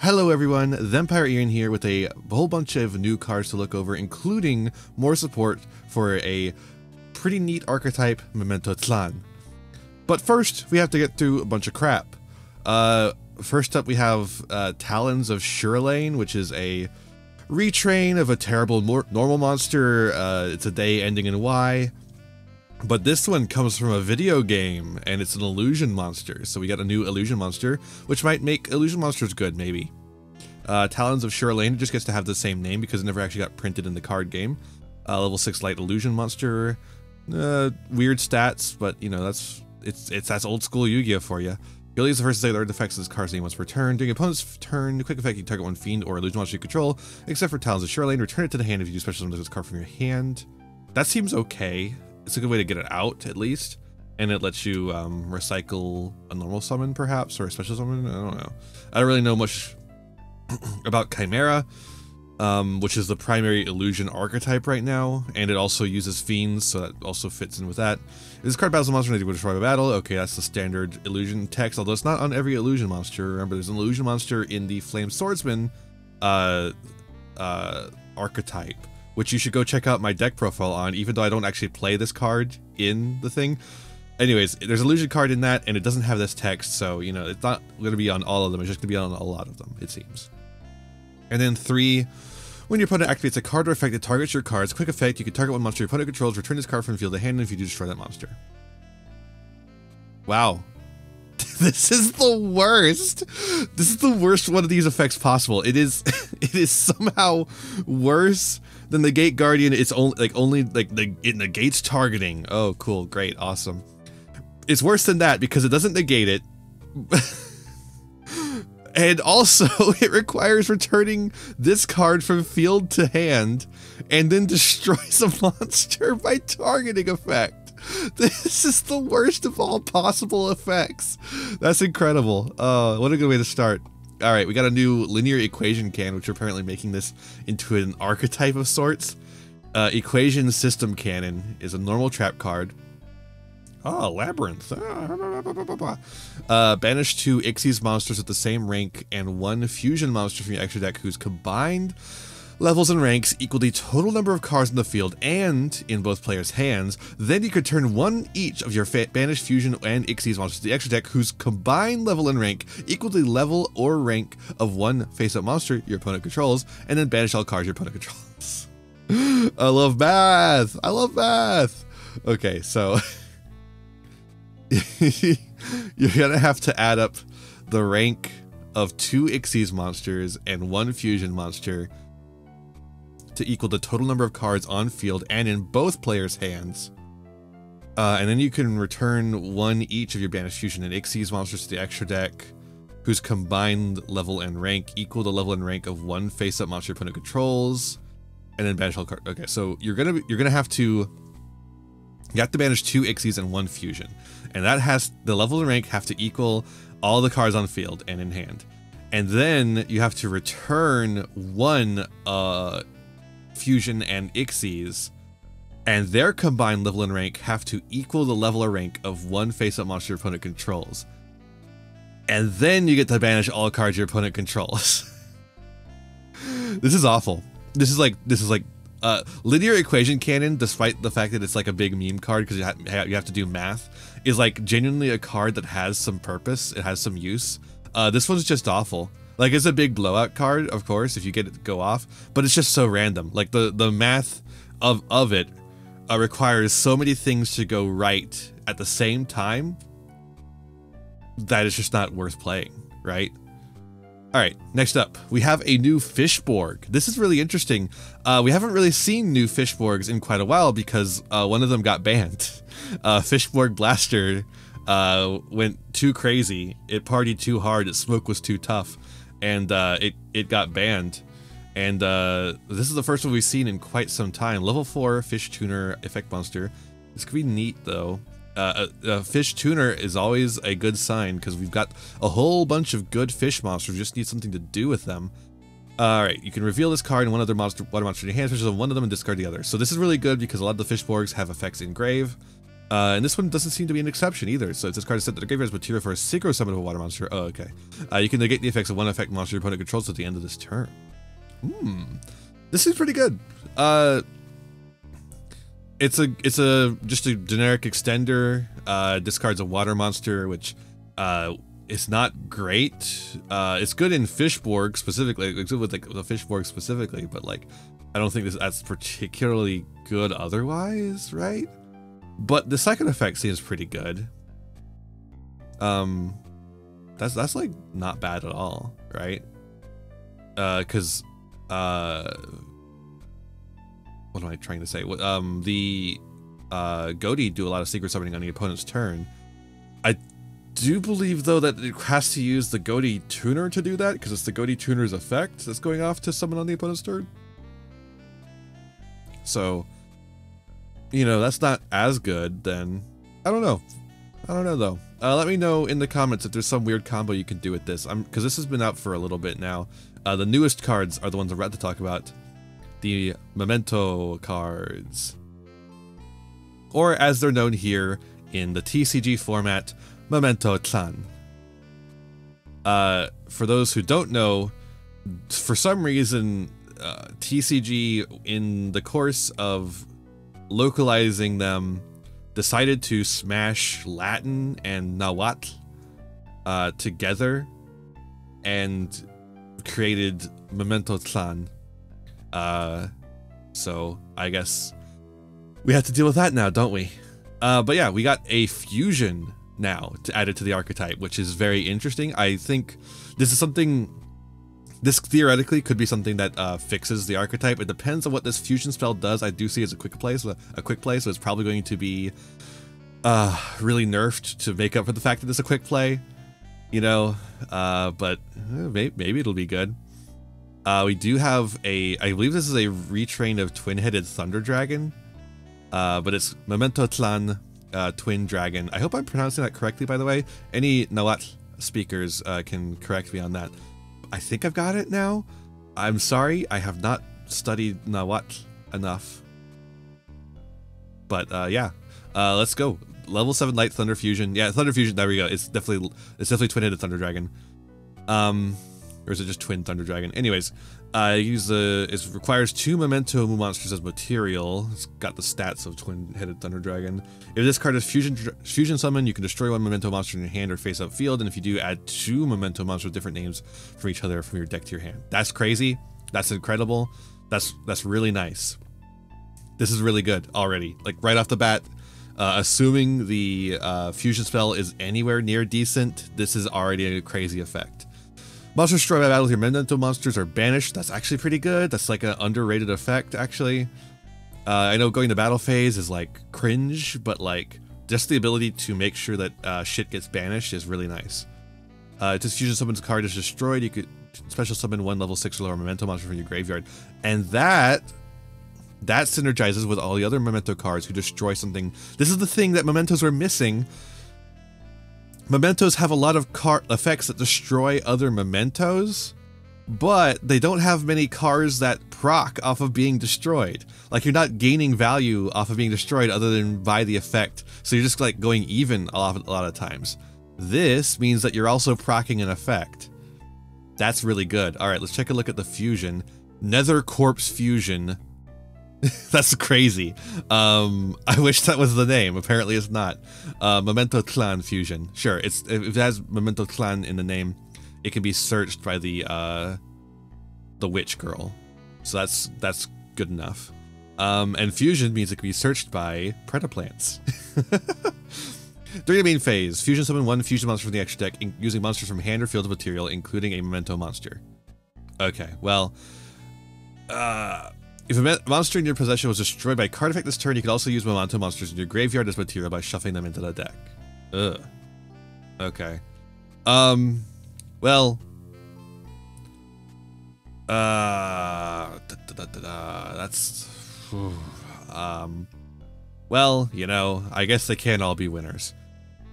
Hello everyone, Thempire Ian here with a whole bunch of new cards to look over, including more support for a pretty neat archetype, Mementotlan. But first, we have to get through a bunch of crap. First up we have Talons of Shurlane, which is a retrain of a terrible normal monster. It's a day ending in Y. But this one comes from a video game, and it's an illusion monster. So we got a new illusion monster, which might make illusion monsters good, maybe. Talons of Shurlane just gets to have the same name because it never actually got printed in the card game. Level 6 light illusion monster. Weird stats, but you know, that's old school Yu-Gi-Oh for you. You'll use the first and second effects of this card's name once per turn. During opponent's turn, quick effect, you target one fiend or illusion monster you control, except for Talons of Shurlane. Return it to the hand if you do special summon this card from your hand. That seems okay. It's a good way to get it out, at least. And it lets you recycle a normal summon, perhaps, or a special summon. I don't know. I don't really know much about Chimera, which is the primary illusion archetype right now, and it also uses fiends, so that also fits in with that. If this card battles a monster, you will destroy a battle. Okay, that's the standard illusion text, although it's not on every illusion monster. Remember, there's an illusion monster in the Flame Swordsman archetype, which you should go check out my deck profile on, even though I don't actually play this card in the thing. Anyways, there's an illusion card in that, and it doesn't have this text, so, you know, it's not going to be on all of them, it's just going to be on a lot of them, it seems. And then 3, when your opponent activates a card or effect that targets your cards, quick effect, you can target one monster your opponent controls, return this card from the field to hand, if you do, destroy that monster. Wow. This is the worst. This is the worst one of these effects possible. It is somehow worse than the Gate Guardian. It's only it negates targeting. Oh, cool, great, awesome. It's worse than that because it doesn't negate it. And also it requires returning this card from field to hand and then destroys a monster by targeting effect. This is the worst of all possible effects. That's incredible. What a good way to start. All right, we got a new linear equation can, which are apparently making this into an archetype of sorts. Equation System Cannon is a normal trap card. Oh, Labyrinth. Banish 2 Ixies monsters at the same rank and 1 fusion monster from your extra deck whose combined levels and ranks equal the total number of cards in the field and in both players' hands. Then you could turn one each of your banished fusion and Ixies monsters to the extra deck whose combined level and rank equal the level or rank of one face-up monster your opponent controls, and then banish all cards your opponent controls. I love math! I love math! Okay, so you're gonna have to add up the rank of 2 Ixies monsters and 1 fusion monster to equal the total number of cards on field and in both players' hands. And then you can return one each of your banished fusion and Ixies monsters to the extra deck whose combined level and rank equal the level and rank of 1 face-up monster your opponent controls, and then banish all cards. Okay, so you're gonna have to banish 2 Ixies and 1 fusion, and that has the level and rank have to equal all the cards on field and in hand, and then you have to return 1 fusion and Ixies, and their combined level and rank have to equal the level or rank of 1 face-up monster your opponent controls, and then you get to banish all cards your opponent controls. This is awful. This is like linear equation cannon, despite the fact that it's like a big meme card because you have to do math, is like genuinely a card that has some purpose. It has some use. This one's just awful. Like, it's a big blowout card, of course, if you get it to go off, but it's just so random. Like, the math of it requires so many things to go right at the same time that it's just not worth playing, right? All right, next up, we have a new Fishborg. This is really interesting. We haven't really seen new Fishborgs in quite a while because one of them got banned. Fishborg Blaster went too crazy. It partied too hard. Its smoke was too tough. And it got banned, and this is the first one we've seen in quite some time. Level 4 Fish Tuner effect monster. This could be neat though. Fish Tuner is always a good sign because we've got a whole bunch of good fish monsters. We just need something to do with them. All right, you can reveal this card and one other water monster in your hand, which is one of them, and discard the other. So this is really good because a lot of the Fishborgs have effects engrave. And this one doesn't seem to be an exception either. So if this card is sent to the graveyard as material for a synchro summon of a water monster. Oh, okay. You can negate the effects of one effect monster your opponent controls at the end of this turn. This seems pretty good. It's just a generic extender. Discards a water monster, which is not great. It's good in Fishborg specifically. It's good with like the Fishborg specifically, but like I don't think that's particularly good otherwise, right? But the second effect seems pretty good. That's like not bad at all, right? Because what am I trying to say? The Goaty do a lot of secret summoning on the opponent's turn. I do believe though that it has to use the Goaty tuner to do that because it's the Goaty tuner's effect that's going off to summon on the opponent's turn. So, you know, that's not as good then. I don't know. I don't know though. Let me know in the comments if there's some weird combo you can do with this. Because this has been out for a little bit now. The newest cards are the ones I'm about to talk about. The Memento cards. Or as they're known here in the TCG format, Mementotlan. For those who don't know, for some reason, TCG in the course of localizing them decided to smash Latin and Nahuatl together and created Mementotlan. So I guess we have to deal with that now, don't we? But yeah, we got a fusion now to add it to the archetype, which is very interesting. I think this is something. This theoretically could be something that fixes the archetype. It depends on what this fusion spell does. I do see it as a quick play, so it's probably going to be really nerfed to make up for the fact that it's a quick play, you know. But maybe it'll be good. We do have I believe this is a retrain of twin-headed Thunder Dragon, but it's Mementotlan Twin Dragon. I hope I'm pronouncing that correctly, by the way. Any Nahuatl speakers can correct me on that. I think I've got it now. I'm sorry, I have not studied Nahuatl enough. But yeah, let's go. Level 7 Light Thunder Fusion. Yeah, Thunder Fusion. There we go. It's definitely twin-headed Thunder Dragon. Or is it just Twin Thunder Dragon? Anyways, it requires 2 Memento monsters as material. It's got the stats of twin-headed Thunder Dragon. If this card is fusion summon, you can destroy 1 Memento monster in your hand or face-up field, and if you do, add 2 Memento monsters with different names from each other from your deck to your hand. That's crazy. That's incredible. That's really nice. This is really good already. Like right off the bat, assuming the fusion spell is anywhere near decent, this is already a crazy effect. Monsters destroyed by battle with your Memento monsters are banished. That's actually pretty good. That's like an underrated effect, actually. I know going to battle phase is like cringe, but like just the ability to make sure that shit gets banished is really nice. This fusion summons card is destroyed. You could special summon 1 level 6 or lower Memento monster from your graveyard, and that synergizes with all the other Memento cards who destroy something. This is the thing that Mementos are missing. Mementos have a lot of card effects that destroy other Mementos, but they don't have many cards that proc off of being destroyed. Like, you're not gaining value off of being destroyed other than by the effect, so you're just like going even a lot of times. This means that you're also proccing an effect. That's really good. Alright, let's take a look at the fusion. Nether Corpse Fusion. That's crazy. I wish that was the name. Apparently it's not. Memento Clan Fusion. Sure, if it has Memento Clan in the name, it can be searched by the witch girl. So that's good enough. And fusion means it can be searched by Predaplants. During the main phase, fusion summon 1 fusion monster from the extra deck using monsters from hand or field of material, including a Memento monster. Okay, well, if a monster in your possession was destroyed by a card effect this turn, you could also use Memento monsters in your graveyard as material by shuffling them into the deck. Ugh. Okay. Well. That's. Well, you know, I guess they can't all be winners.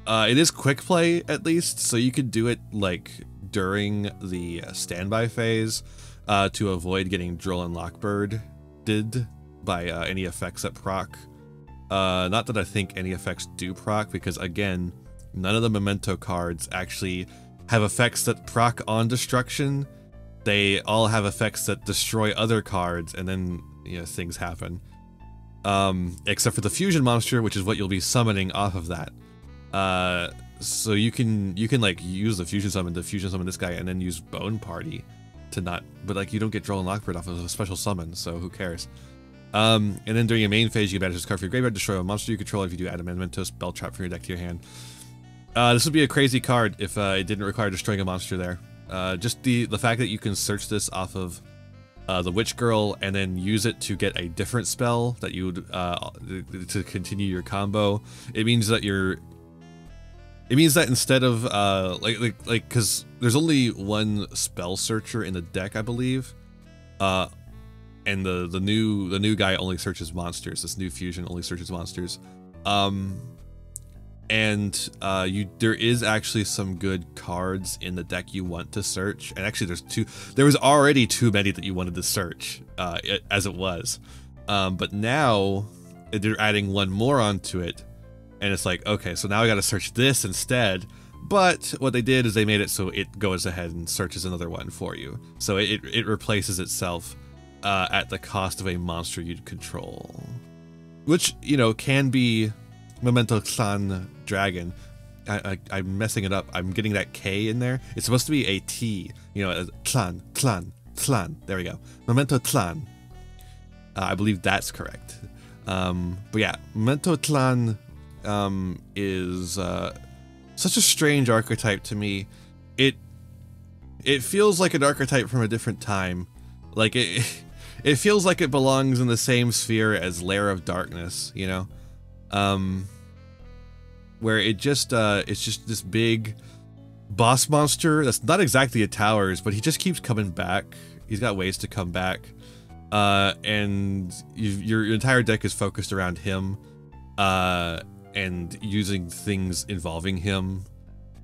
It is quick play, at least, so you could do it, like, during the standby phase, to avoid getting Droll and Lockbird did by any effects that proc Not that I think any effects do proc, because again, none of the Memento cards actually have effects that proc on destruction. They all have effects that destroy other cards, and then, you know, things happen. Except for the fusion monster, which is what you'll be summoning off of that. So you can like use the fusion summon to fusion summon this guy, and then use Bone Party to not, but like you don't get Droll and Lockbird off of a special summon, so who cares? And then during your main phase, you can banish this card from your graveyard, destroy a monster you control. If you do, add a Memento spell trap from your deck to your hand. This would be a crazy card if it didn't require destroying a monster there. Just the fact that you can search this off of the Witch Girl and then use it to get a different spell that you would to continue your combo. It means that instead of like because there's only one spell searcher in the deck, I believe, and the new guy only searches monsters. This new fusion only searches monsters. There is actually some good cards in the deck you want to search, and actually there was already too many that you wanted to search as it was, but now they're adding one more onto it, and it's like, okay, so now I got to search this instead. But what they did is they made it so it goes ahead and searches another one for you, so it replaces itself at the cost of a monster you'd control, which, you know, can be Memento Clan Dragon. I'm messing it up. I'm getting that K in there. It's supposed to be a T, you know, Clan. There we go. Memento Clan. I believe that's correct. But yeah, Memento Clan is such a strange archetype to me. It feels like an archetype from a different time. Like it feels like it belongs in the same sphere as Lair of Darkness, you know? Where it's just this big boss monster that's not exactly a towers, but he just keeps coming back. He's got ways to come back, and your entire deck is focused around him, and using things involving him,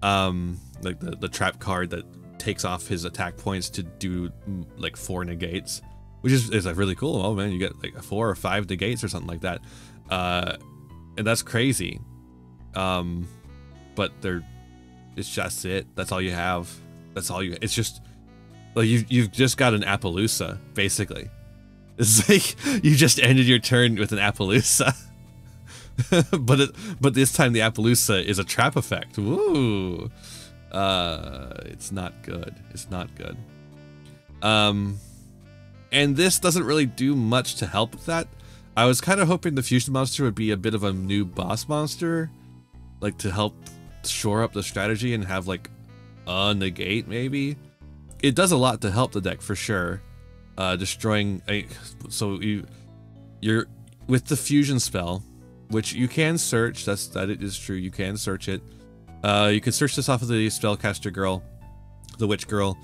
like the trap card that takes off his attack points to do like 4 negates, which is like really cool. Oh man, you get like 4 or 5 negates or something like that, and that's crazy. But it's just it. That's all you have. That's all you. It's just like you've just got an Appaloosa, basically. It's like you just ended your turn with an Appaloosa, but this time the Appaloosa is a trap effect. Woo! It's not good. It's not good. And this doesn't really do much to help with that. I was kind of hoping the fusion monster would be a bit of a new boss monster, like to help shore up the strategy and have like a negate maybe. It does a lot to help the deck for sure. Destroying so you're with the fusion spell, which you can search. That it is true. You can search it. You can search this off of the spellcaster girl, the witch girl.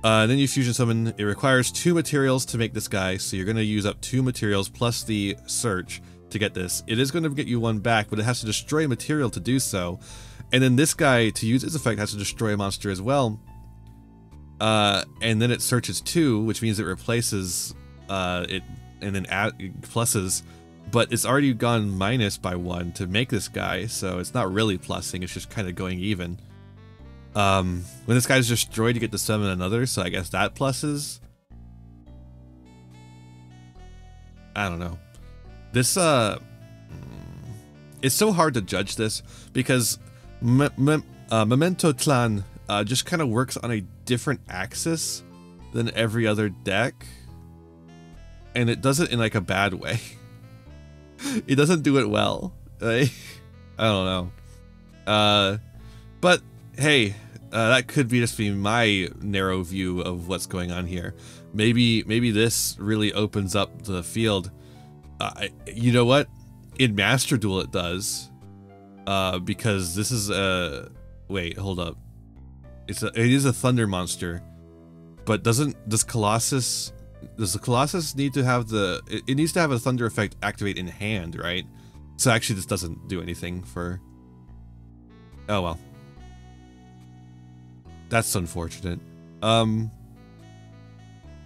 Then you fusion summon. It requires 2 materials to make this guy, so you're going to use up 2 materials plus the search to get this. It is going to get you 1 back, but it has to destroy a material to do so. And then this guy, to use its effect, has to destroy a monster as well. And then it searches 2, which means it replaces it, and then pluses. But it's already gone minus by 1 to make this guy, so it's not really plussing, it's just kind of going even. When this guy's destroyed, you get to summon another, so I guess that pluses. I don't know. This, it's so hard to judge this, because Memento Clan just kind of works on a different axis than every other deck. And it does it in like a bad way. It doesn't do it well. I don't know. But hey, that could just be my narrow view of what's going on here. Maybe this really opens up the field. You know what? In Master Duel it does, because this is a wait. Hold up. It is a thunder monster, but does the Colossus need to have it needs to have a thunder effect activate in hand, right? So actually this doesn't do anything for. Oh well. That's unfortunate. I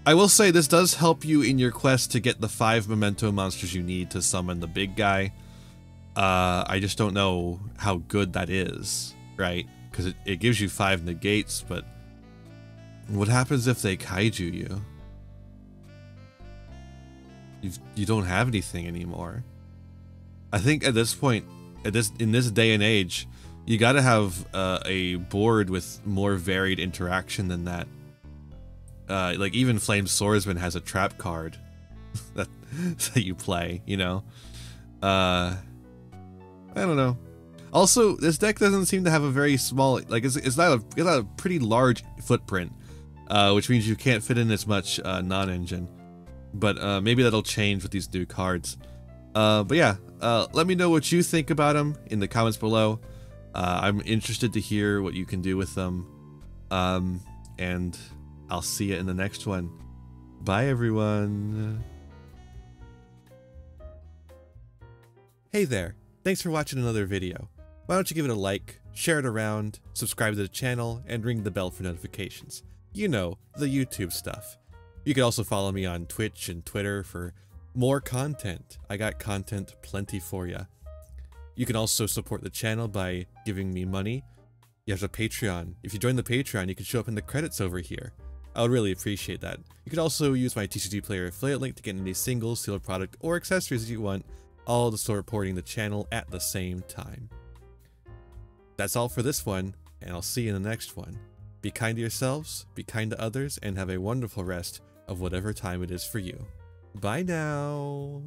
will say this does help you in your quest to get the 5 memento monsters you need to summon the big guy. I just don't know how good that is, right? Because it gives you 5 negates, but what happens if they kaiju you? You don't have anything anymore. I think at this point, in this day and age, you gotta have a board with more varied interaction than that. Like even Flame Swordsman has a trap card that you play, you know? I don't know. Also, this deck doesn't seem to have a very small, like it's not a pretty large footprint, which means you can't fit in as much non-engine. But maybe that'll change with these new cards. But yeah, let me know what you think about them in the comments below. I'm interested to hear what you can do with them. And I'll see you in the next one. Bye, everyone. Hey there. Thanks for watching another video. Why don't you give it a like, share it around, subscribe to the channel, and ring the bell for notifications. You know, the YouTube stuff. You can also follow me on Twitch and Twitter for more content. I got content plenty for ya. You can also support the channel by giving me money. You have a Patreon. If you join the Patreon, you can show up in the credits over here. I would really appreciate that. You can also use my TCG Player affiliate link to get any singles, sealed product, or accessories that you want, all to supporting the channel at the same time. That's all for this one, and I'll see you in the next one. Be kind to yourselves, be kind to others, and have a wonderful rest of whatever time it is for you. Bye now!